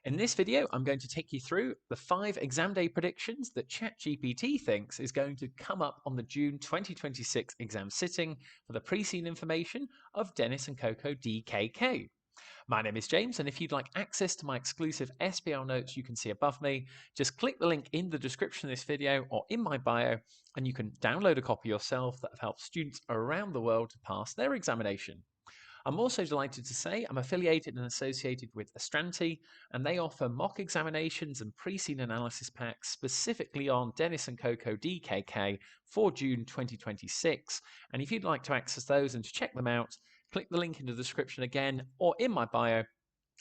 In this video, I'm going to take you through the 5 exam day predictions that ChatGPT thinks is going to come up on the June 2026 exam sitting for the pre-seen information of Denis and KoKo DKK. My name is James, and if you'd like access to my exclusive SBL notes you can see above me, just click the link in the description of this video or in my bio, and you can download a copy yourself that have helped students around the world to pass their examination. I'm also delighted to say I'm affiliated and associated with Astranti, and they offer mock examinations and pre-seen analysis packs specifically on Denis and KoKo DKK for June 2026. And if you'd like to access those and to check them out, click the link in the description again or in my bio,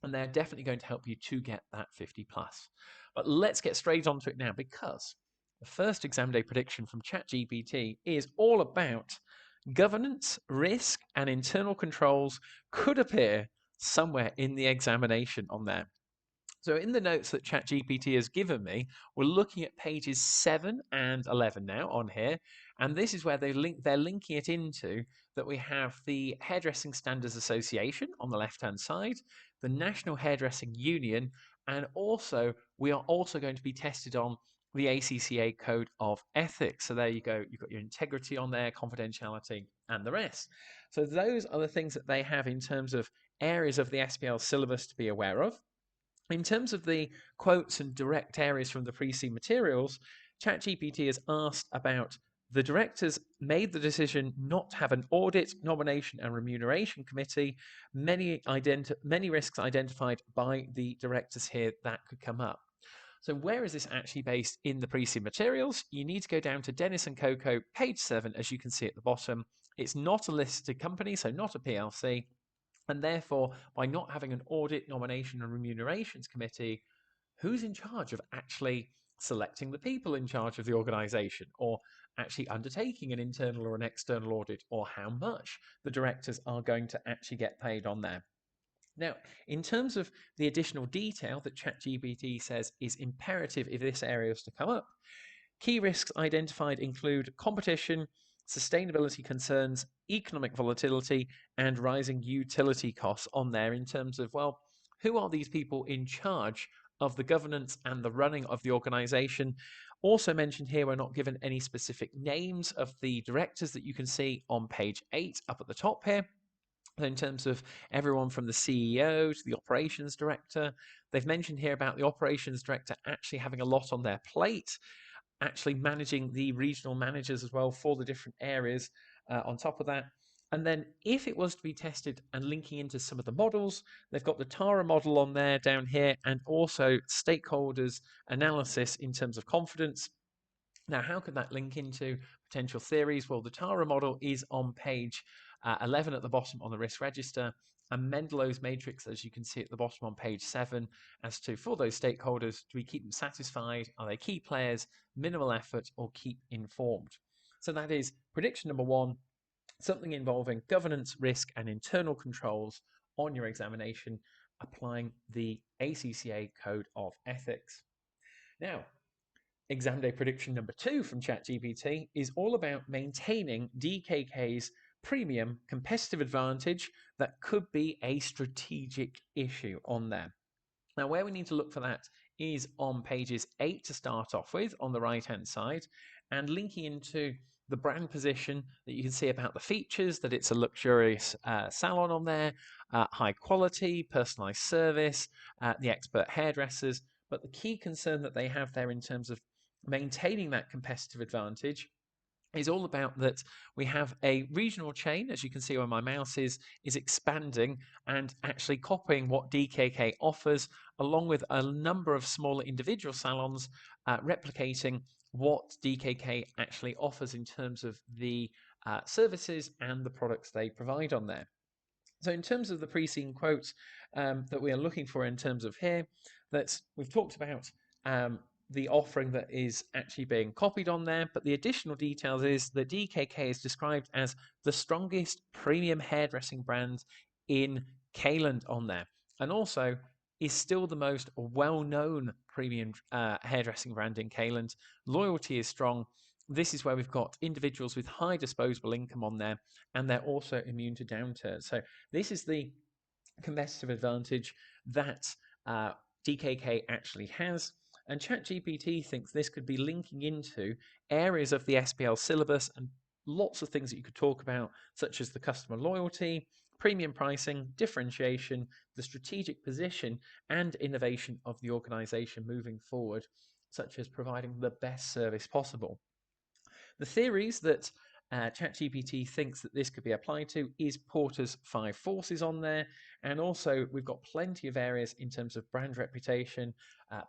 and they're definitely going to help you to get that 50 plus. But let's get straight onto it now, because the first exam day prediction from ChatGPT is all about governance, risk, and internal controls could appear somewhere in the examination on there. So in the notes that ChatGPT has given me, we're looking at pages 7 and 11 now on here, and this is where they're linking it into that we have the Hairdressing Standards Association on the left-hand side, the National Hairdressing Union, and also we are also going to be tested on the ACCA Code of Ethics. So there you go, you've got your integrity on there, confidentiality, and the rest. So those are the things that they have in terms of areas of the SBL syllabus to be aware of. In terms of the quotes and direct areas from the pre-seen materials, ChatGPT has asked about the directors made the decision not to have an audit, nomination, and remuneration committee. Many risks identified by the directors here that could come up. So where is this actually based in the pre-seen materials? You need to go down to Denis and KoKo, page 7, as you can see at the bottom. It's not a listed company, so not a PLC. And therefore, by not having an audit, nomination, and remunerations committee, who's in charge of actually selecting the people in charge of the organization, or actually undertaking an internal or an external audit, or how much the directors are going to actually get paid on there? Now, in terms of the additional detail that ChatGPT says is imperative if this area is to come up, key risks identified include competition, sustainability concerns, economic volatility, and rising utility costs on there in terms of, well, who are these people in charge of the governance and the running of the organization? Also mentioned here, we're not given any specific names of the directors that you can see on page 8 up at the top here. In terms of everyone from the CEO to the operations director, they've mentioned here about the operations director actually having a lot on their plate, actually managing the regional managers as well for the different areas on top of that. And then if it was to be tested and linking into some of the models, they've got the TARA model on there down here, and also stakeholders analysis in terms of confidence. Now, how could that link into potential theories? Well, the TARA model is on page 11 at the bottom on the risk register, and Mendelow's matrix, as you can see at the bottom on page 7, as to, for those stakeholders, do we keep them satisfied? Are they key players, minimal effort, or keep informed? So that is prediction number 1, something involving governance, risk, and internal controls on your examination, applying the ACCA Code of Ethics. Now, exam day prediction number 2 from ChatGPT is all about maintaining DKK's premium competitive advantage that could be a strategic issue on there. Now, where we need to look for that is on pages 8 to start off with on the right hand side, and linking into the brand position that you can see about the features, that it's a luxurious salon on there, high quality, personalized service, the expert hairdressers. But the key concern that they have there in terms of maintaining that competitive advantage is all about that we have a regional chain, as you can see where my mouse is expanding and actually copying what DKK offers, along with a number of smaller individual salons replicating what DKK actually offers in terms of the services and the products they provide on there. So in terms of the pre-seen quotes that we are looking for in terms of here, we've talked about the offering that is actually being copied on there, but the additional details is that DKK is described as the strongest premium hairdressing brand in Cayland on there, and also is still the most well-known premium hairdressing brand in Cayland. Loyalty is strong. This is where we've got individuals with high disposable income on there, and they're also immune to downturns. So this is the competitive advantage that DKK actually has. And ChatGPT thinks this could be linking into areas of the SBL syllabus and lots of things that you could talk about, such as the customer loyalty, premium pricing, differentiation, the strategic position, and innovation of the organization moving forward, such as providing the best service possible. The theories that ChatGPT thinks that this could be applied to is Porter's 5 forces on there. And also, we've got plenty of areas in terms of brand reputation,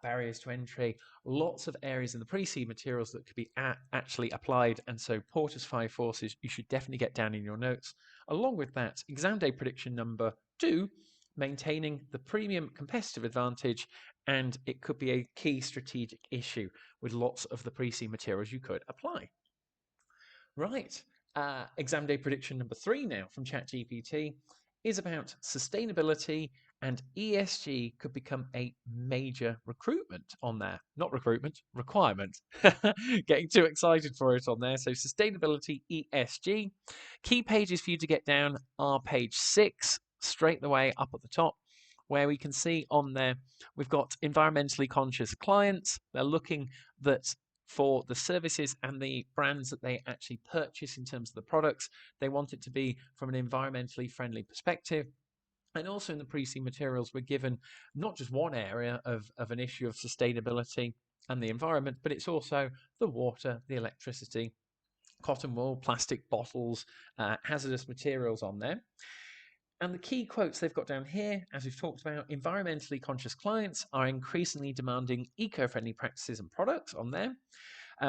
barriers to entry, lots of areas in the pre-seed materials that could be actually applied. And so, Porter's 5 forces, you should definitely get down in your notes. Along with that, exam day prediction number 2, maintaining the premium competitive advantage, and it could be a key strategic issue with lots of the pre-seed materials you could apply. Right. Exam day prediction number 3 now from ChatGPT is about sustainability, and ESG could become a major recruitment on there. Not recruitment, requirement. Getting too excited for it on there. So sustainability, ESG. Key pages for you to get down are page 6, straight the way up at the top, where we can see on there we've got environmentally conscious clients. They're looking that for the services and the brands that they actually purchase in terms of the products, they want it to be from an environmentally friendly perspective. And also in the pre-seed materials, we're given not just one area of an issue of sustainability and the environment, but it's also the water, the electricity, cotton wool, plastic bottles, hazardous materials on there. And the key quotes they've got down here, as we've talked about, environmentally conscious clients are increasingly demanding eco-friendly practices and products on there.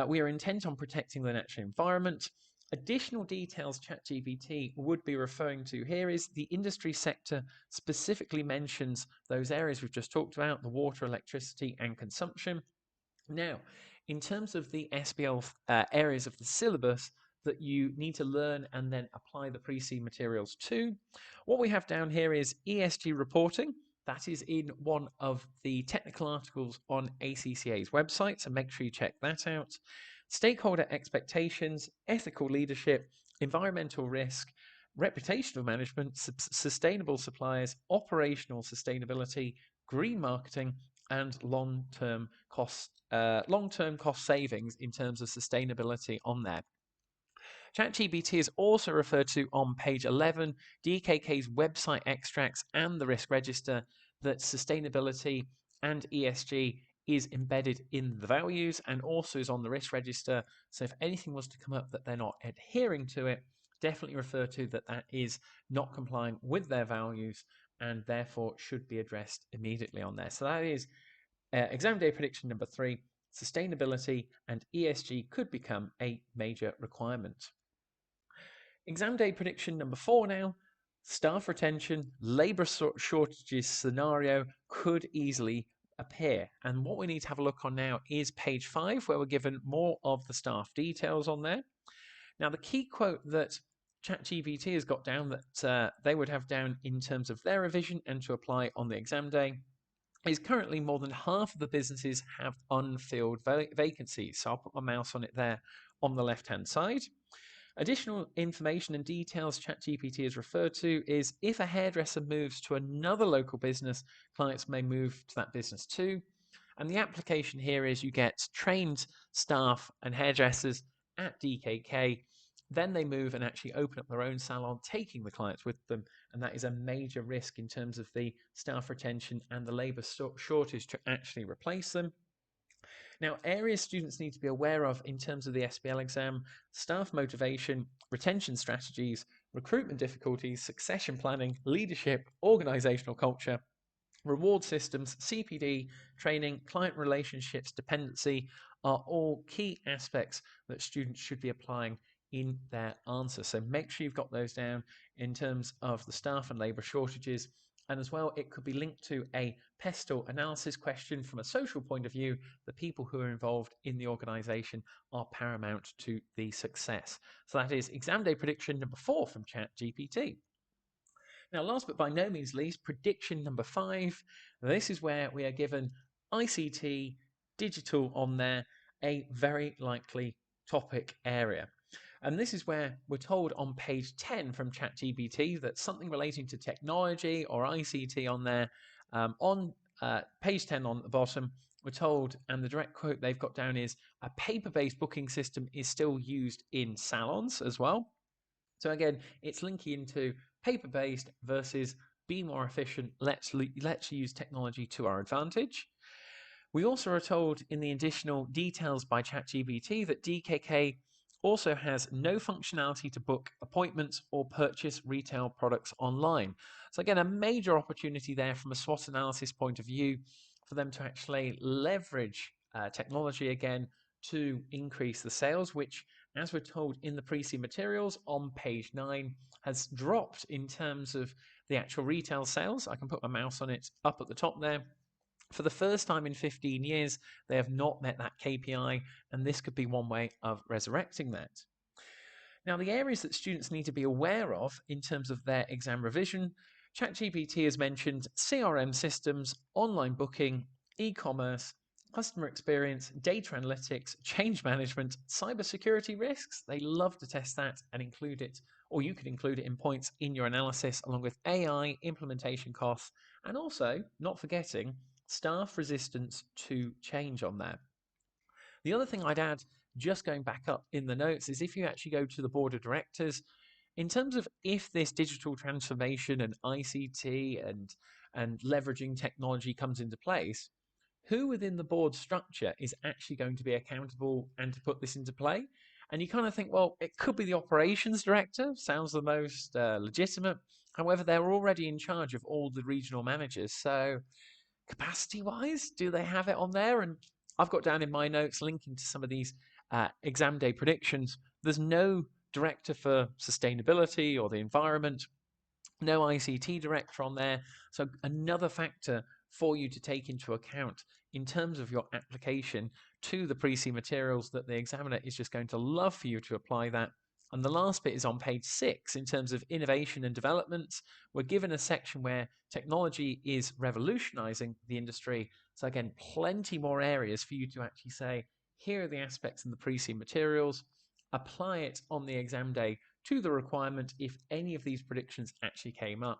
We are intent on protecting the natural environment. Additional details ChatGPT would be referring to here is the industry sector specifically mentions those areas we've just talked about, the water, electricity, and consumption. Now, in terms of the SBL areas of the syllabus that you need to learn and then apply the pre-seed materials to, what we have down here is ESG reporting. That is in one of the technical articles on ACCA's website, so make sure you check that out. Stakeholder expectations, ethical leadership, environmental risk, reputational management, sustainable suppliers, operational sustainability, green marketing, and long-term cost savings in terms of sustainability on there. ChatGPT is also referred to on page 11, DKK's website extracts and the risk register, that sustainability and ESG is embedded in the values and also is on the risk register. So if anything was to come up that they're not adhering to it, definitely refer to that is not complying with their values and therefore should be addressed immediately on there. So that is exam day prediction number 3, sustainability and ESG could become a major requirement. Exam day prediction number 4 now, staff retention, labour shortages scenario could easily appear. And what we need to have a look on now is page 5, where we're given more of the staff details on there. Now, the key quote that ChatGPT has got down that they would have down in terms of their revision and to apply on the exam day is currently more than half of the businesses have unfilled vacancies. So I'll put my mouse on it there on the left-hand side. Additional information and details ChatGPT is referred to is if a hairdresser moves to another local business, clients may move to that business too. And the application here is you get trained staff and hairdressers at DKK. Then they move and actually open up their own salon, taking the clients with them. And that is a major risk in terms of the staff retention and the labour shortage to actually replace them. Now, areas students need to be aware of in terms of the SBL exam: staff motivation, retention strategies, recruitment difficulties, succession planning, leadership, organisational culture, reward systems, CPD, training, client relationships, dependency are all key aspects that students should be applying in their answer. So make sure you've got those down in terms of the staff and labour shortages. And as well, it could be linked to a pestle analysis question from a social point of view. The people who are involved in the organisation are paramount to the success. So that is exam day prediction number 4 from ChatGPT. Now, last but by no means least, prediction number 5. This is where we are given ICT, digital on there, a very likely topic area. And this is where we're told on page 10 from ChatGPT that something relating to technology or ICT on there on page 10 on the bottom, we're told, and the direct quote they've got down is, a paper-based booking system is still used in salons as well. So again, it's linking into paper-based versus be more efficient. Let's use technology to our advantage. We also are told in the additional details by ChatGPT that DKK also has no functionality to book appointments or purchase retail products online. So again, a major opportunity there from a SWOT analysis point of view for them to actually leverage technology again to increase the sales, which, as we're told in the pre-seed materials on page 9, has dropped in terms of the actual retail sales. I can put my mouse on it up at the top there. For the first time in 15 years, they have not met that KPI, and this could be one way of resurrecting that. Now, the areas that students need to be aware of in terms of their exam revision, ChatGPT has mentioned CRM systems, online booking, e-commerce, customer experience, data analytics, change management, cybersecurity risks. They love to test that and include it, or you could include it in points in your analysis, along with AI, implementation costs, and also, not forgetting, staff resistance to change on there. The other thing I'd add, just going back up in the notes, is if you actually go to the board of directors, in terms of if this digital transformation and ICT and leveraging technology comes into place, who within the board structure is actually going to be accountable and to put this into play? And you kind of think, well, it could be the operations director, sounds the most legitimate. However, they're already in charge of all the regional managers. So capacity-wise, do they have it on there? And I've got down in my notes linking to some of these exam day predictions. There's no director for sustainability or the environment, no ICT director on there. So another factor for you to take into account in terms of your application to the pre-seed materials, that the examiner is just going to love for you to apply that. And the last bit is on page 6 in terms of innovation and development. We're given a section where technology is revolutionizing the industry. So again, plenty more areas for you to actually say, here are the aspects in the pre-seed materials, apply it on the exam day to the requirement if any of these predictions actually came up.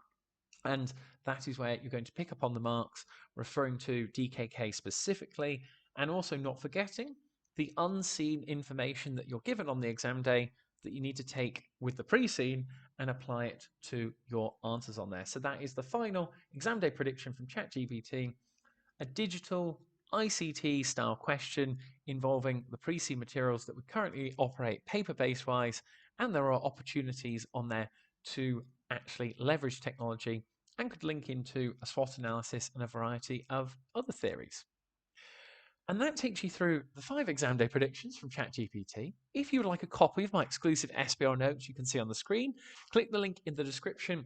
And that is where you're going to pick up on the marks, referring to DKK specifically, and also not forgetting the unseen information that you're given on the exam day that you need to take with the pre-seed and apply it to your answers on there. So that is the final exam day prediction from ChatGPT, a digital ICT style question involving the pre-seed materials that we currently operate paper-based wise, and there are opportunities on there to actually leverage technology and could link into a SWOT analysis and a variety of other theories. And that takes you through the 5 exam day predictions from ChatGPT. If you would like a copy of my exclusive SBL notes you can see on the screen, click the link in the description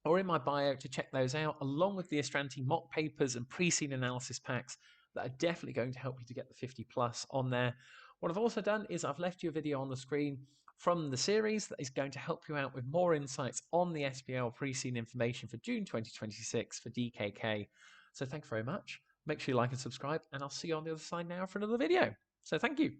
or in my bio to check those out, along with the Astranti mock papers and pre-seed analysis packs that are definitely going to help you to get the 50 plus on there. What I've also done is I've left you a video on the screen from the series that is going to help you out with more insights on the SBL pre-seed information for June 2026 for DKK. So thank you very much. Make sure you like and subscribe, and I'll see you on the other side now for another video. So thank you.